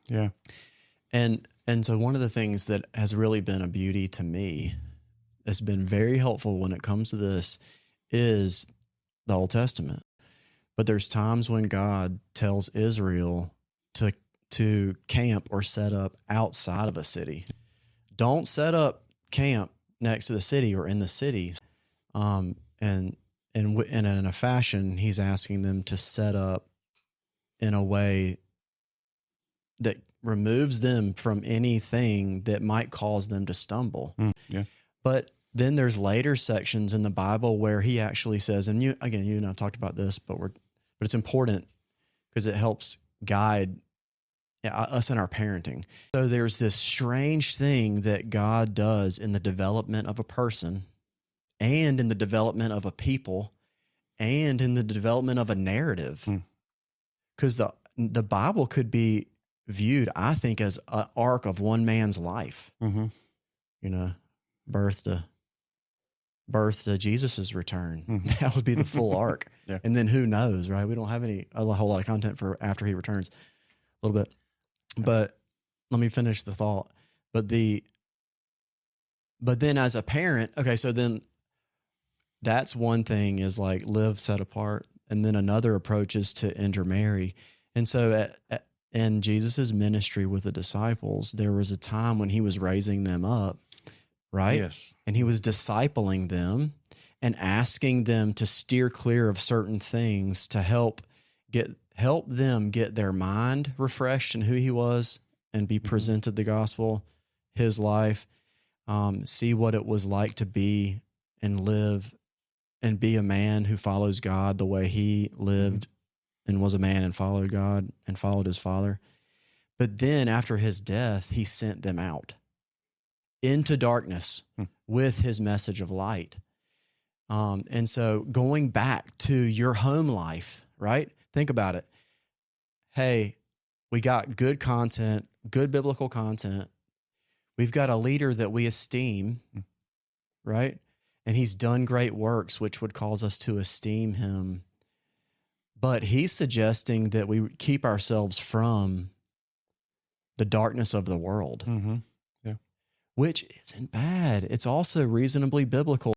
Yeah. And so one of the things that has really been a beauty to me, that's been very helpful when it comes to this, is the Old Testament. But there's times when God tells Israel to camp or set up outside of a city. Don't set up camp next to the city or in the city. And in a fashion, he's asking them to set up in a way that removes them from anything that might cause them to stumble. Yeah. But then there's later sections in the Bible where he actually says, and you and I've talked about this, but it's important because it helps guide us in our parenting. So there's this strange thing that God does in the development of a person and in the development of a people and in the development of a narrative. Because the Bible could be viewed, I think, as an arc of one man's life. Mm-hmm. You know, birth to Jesus's return. That would be the full arc. Yeah. And then who knows, right? We don't have a whole lot of content for after he returns, a little bit. But let me finish the thought. But then as a parent, okay, so then that's one thing, is like live set apart. And then another approach is to intermarry. And so in Jesus's ministry with the disciples, there was a time when he was raising them up, right? Yes. And he was discipling them and asking them to steer clear of certain things to help them get their mind refreshed in who he was and be presented the gospel, his life, see what it was like to be and live and be a man who follows God the way he lived and was a man and followed God and followed his Father. But then after his death, he sent them out into darkness with his message of light. And so going back to your home life, right? Think about it. Hey, we got good content, good biblical content. We've got a leader that we esteem, right? And he's done great works, which would cause us to esteem him. But he's suggesting that we keep ourselves from the darkness of the world, Yeah. which isn't bad. It's also reasonably biblical.